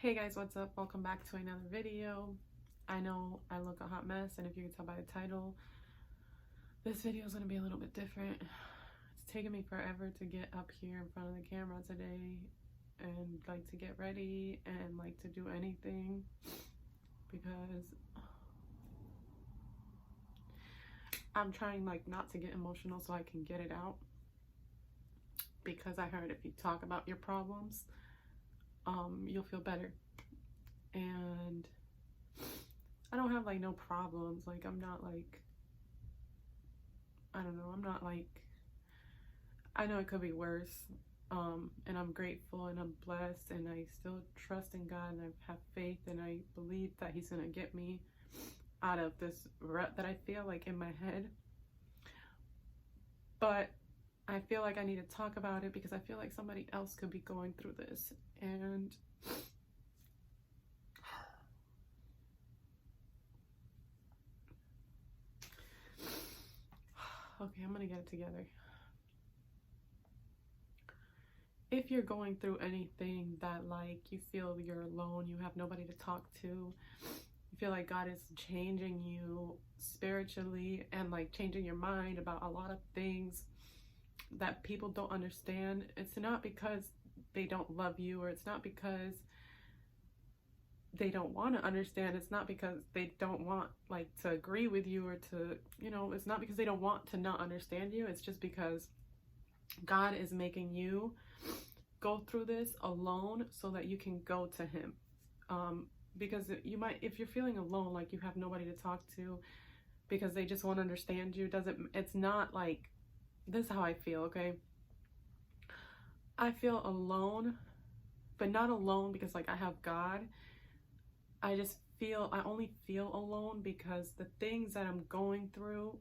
Hey guys, what's up? Welcome back to another video. I know I look a hot mess, and if you can tell by the title, this video is going to be a little bit different. It's taken me forever to get up here in front of the camera today and like to get ready and like to do anything because I'm trying like not to get emotional so I can get it out, because I heard if you talk about your problems, you'll feel better. And I don't have like no problems. Like I'm not like, I don't know, I'm not like, I know it could be worse. And I'm grateful and I'm blessed and I still trust in God and I have faith and I believe that He's gonna get me out of this rut that I feel like in my head. But I feel like I need to talk about it because I feel like somebody else could be going through this. And okay, I'm gonna get it together. If you're going through anything that like you feel you're alone, you have nobody to talk to, you feel like God is changing you spiritually and like changing your mind about a lot of things that people don't understand, it's not because they don't love you, or it's not because they don't want to understand, it's not because they don't want like to agree with you or to, you know, it's not because they don't want to not understand you. It's just because God is making you go through this alone so that you can go to Him. Because you might, if you're feeling alone, like you have nobody to talk to because they just won't understand you, it's not like, this is how I feel, okay? I feel alone, but not alone because like I have God. I only feel alone because the things that I'm going through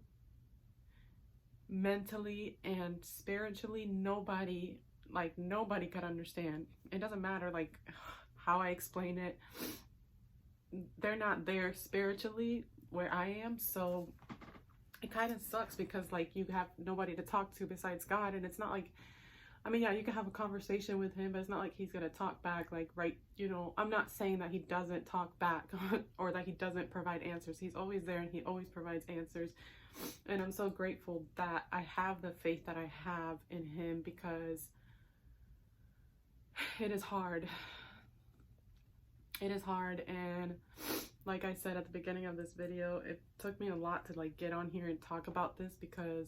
mentally and spiritually, nobody could understand. It doesn't matter like how I explain it. They're not there spiritually where I am, so it kind of sucks because like you have nobody to talk to besides God. And it's not like, I mean, yeah, you can have a conversation with Him, but it's not like He's gonna talk back like, right, you know. I'm not saying that He doesn't talk back or that He doesn't provide answers. He's always there and He always provides answers. And I'm so grateful that I have the faith that I have in Him, because it is hard. It is hard. And like I said at the beginning of this video, it took me a lot to like get on here and talk about this because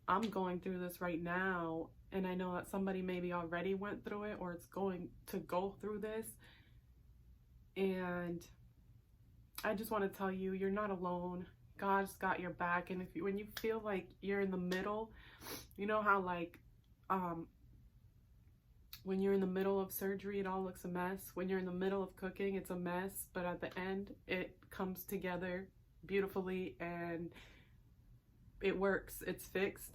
I'm going through this right now, and I know that somebody maybe already went through it or it's going to go through this. And I just want to tell you, you're not alone. God's got your back. And when you feel like you're in the middle, you know how like when you're in the middle of surgery, it all looks a mess. When you're in the middle of cooking, it's a mess, but at the end it comes together beautifully and it works, it's fixed.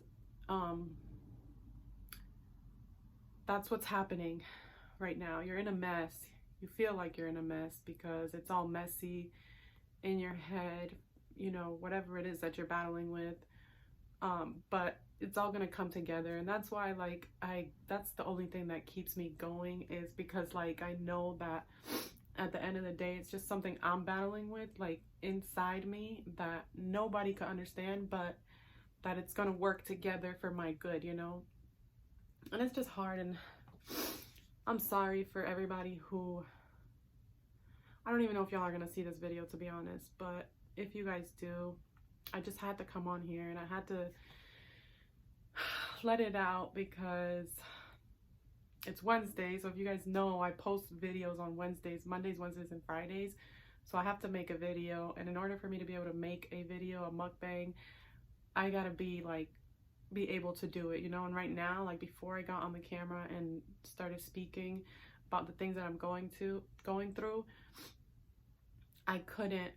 That's what's happening right now. You're in a mess. You feel like you're in a mess because it's all messy in your head, you know, whatever it is that you're battling with. But it's all gonna come together, and that's why like that's the only thing that keeps me going, is because like I know that at the end of the day it's just something I'm battling with like inside me that nobody could understand, but that it's gonna work together for my good, you know. And it's just hard, and I'm sorry for everybody who, I don't even know if y'all are gonna see this video, to be honest, but if you guys do, I just had to come on here and I had to let it out because it's Wednesday. So if you guys know, I post videos on Wednesdays, Mondays, Wednesdays, and Fridays. So I have to make a video, and in order for me to be able to make a video, a mukbang, I gotta be able to do it, you know. And right now, like before I got on the camera and started speaking about the things that I'm going through, I couldn't,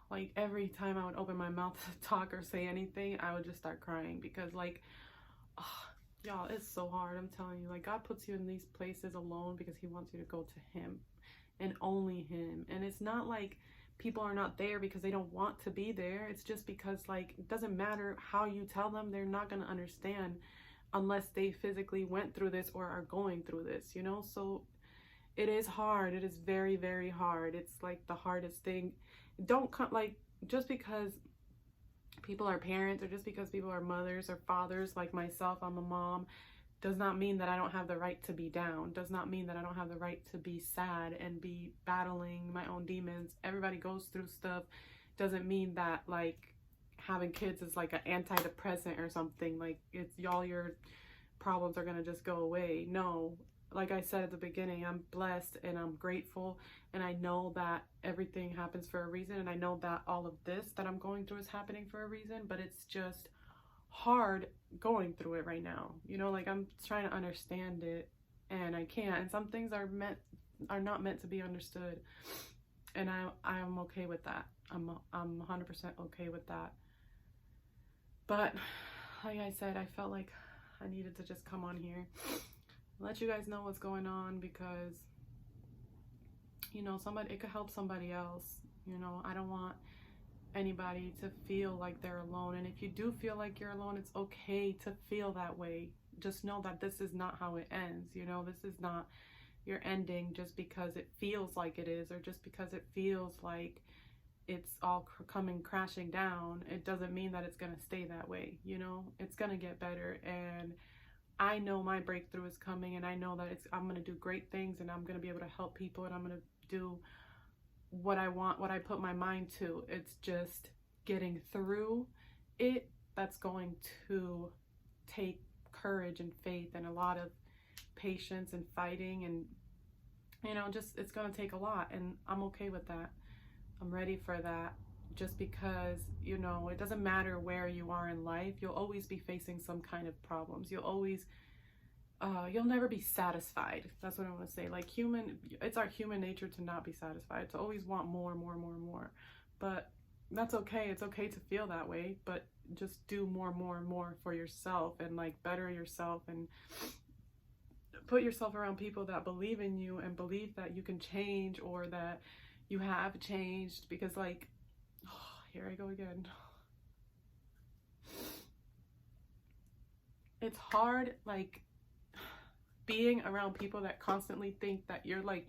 like every time I would open my mouth to talk or say anything, I would just start crying because like, oh, y'all, it's so hard. I'm telling you, like God puts you in these places alone because He wants you to go to Him and only Him. And it's not like people are not there because they don't want to be there. It's just because like it doesn't matter how you tell them, they're not going to understand unless they physically went through this or are going through this, you know. So It is hard. It is very, very hard. It's like the hardest thing. Don't come, like, just because people are parents or just because people are mothers or fathers, like myself, I'm a mom, does not mean that I don't have the right to be down. Does not mean that I don't have the right to be sad and be battling my own demons. Everybody goes through stuff. Doesn't mean that, like, having kids is like an antidepressant or something. Like, it's all your problems are gonna just go away. No. Like I said at the beginning, I'm blessed and I'm grateful, and I know that everything happens for a reason, and I know that all of this that I'm going through is happening for a reason, but it's just hard going through it right now. You know, like, I'm trying to understand it and I can't, and some things are not meant to be understood, and I'm okay with that. I'm 100% okay with that. But like I said, I felt like I needed to just come on here, let you guys know what's going on, because, you know, it could help somebody else. You know, I don't want anybody to feel like they're alone. And if you do feel like you're alone, it's okay to feel that way. Just know that this is not how it ends. You know, this is not your ending just because it feels like it is, or just because it feels like it's all coming crashing down. It doesn't mean that it's going to stay that way. You know, it's going to get better, and I know my breakthrough is coming, and I know that I'm going to do great things, and I'm going to be able to help people, and I'm going to do what I want, what I put my mind to. It's just getting through it that's going to take courage and faith and a lot of patience and fighting, and, you know, just, it's going to take a lot, and I'm okay with that. I'm ready for that, just because, you know, it doesn't matter where you are in life. You'll always be facing some kind of problems. You'll never be satisfied. That's what I want to say. Like, it's our human nature to not be satisfied, to always want more, more, more, more. But that's okay. It's okay to feel that way, but just do more, more, and more for yourself, and, like, better yourself, and put yourself around people that believe in you and believe that you can change, or that you have changed. Because, like, here I go again. It's hard, like, being around people that constantly think that you're, like,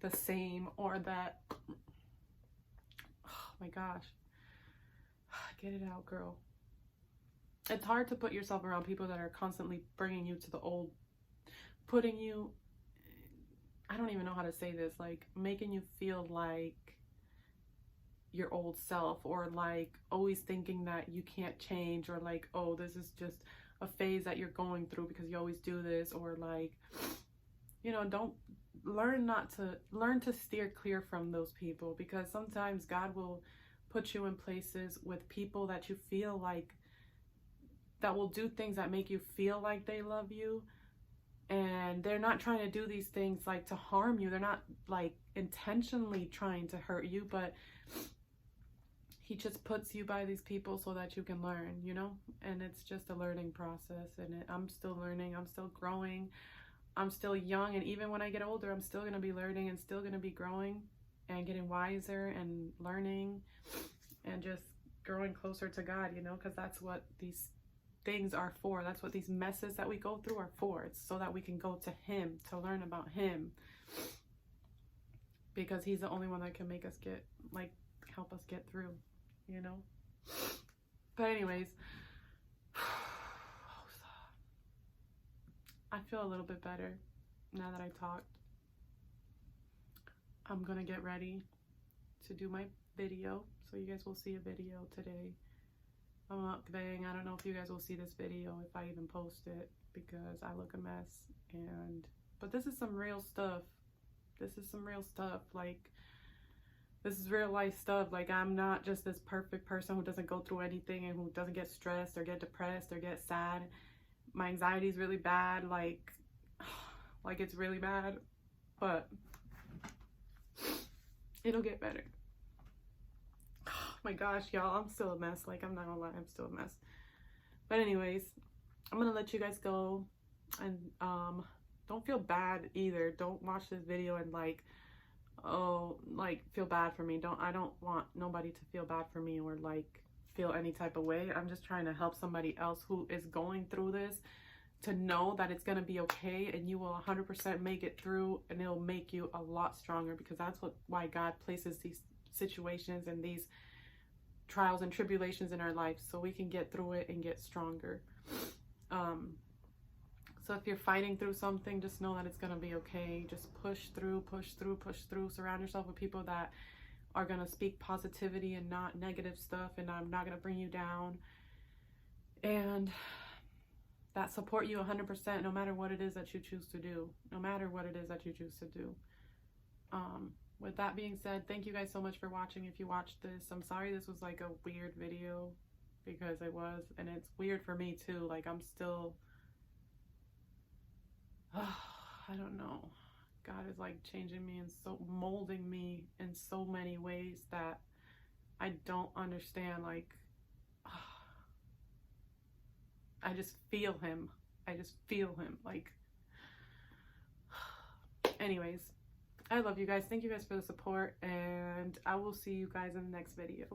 the same, or that, oh my gosh, get it out, girl. It's hard to put yourself around people that are constantly bringing you to the old, putting you, I don't even know how to say this, like, making you feel like your old self, or, like, always thinking that you can't change, or, like, oh, this is just a phase that you're going through because you always do this, or, like, you know, learn to steer clear from those people, because sometimes God will put you in places with people that you feel like, that will do things that make you feel like they love you, and they're not trying to do these things, like, to harm you. They're not, like, intentionally trying to hurt you, but he just puts you by these people so that you can learn, you know? And it's just a learning process, and I'm still learning, I'm still growing, I'm still young, and even when I get older, I'm still going to be learning and still going to be growing and getting wiser and learning and just growing closer to God, you know? Because that's what these things are for. That's what these messes that we go through are for. It's so that we can go to Him, to learn about Him, because He's the only one that can make us help us get through, you know? But anyways, I feel a little bit better now that I talked. I'm gonna get ready to do my video, so you guys will see a video today. I'm mukbang. I don't know if you guys will see this video, if I even post it, because I look a mess. But this is some real stuff. This is some real stuff. Like, this is real life stuff. Like, I'm not just this perfect person who doesn't go through anything and who doesn't get stressed or get depressed or get sad. My anxiety is really bad. Like it's really bad, but it'll get better. Oh my gosh, y'all, I'm still a mess. Like, I'm not gonna lie, I'm still a mess. But anyways, I'm gonna let you guys go, and don't feel bad either. Don't watch this video and feel bad for me. I don't want nobody to feel bad for me, or like feel any type of way. I'm just trying to help somebody else who is going through this to know that it's going to be okay, and you will 100% make it through, and it'll make you a lot stronger, because that's why God places these situations and these trials and tribulations in our life, so we can get through it and get stronger. So if you're fighting through something, just know that it's going to be okay. Just push through, push through, push through. Surround yourself with people that are going to speak positivity and not negative stuff, and I'm not going to bring you down, and that support you 100%, no matter what it is that you choose to do. No matter what it is that you choose to do. With that being said, thank you guys so much for watching. If you watched this, I'm sorry this was like a weird video, because it was, and it's weird for me too. Like, I'm still, I don't know. God is like changing me and so molding me in so many ways that I don't understand. Like, I just feel him. I just feel him. Like, anyways, I love you guys. Thank you guys for the support, and I will see you guys in the next video.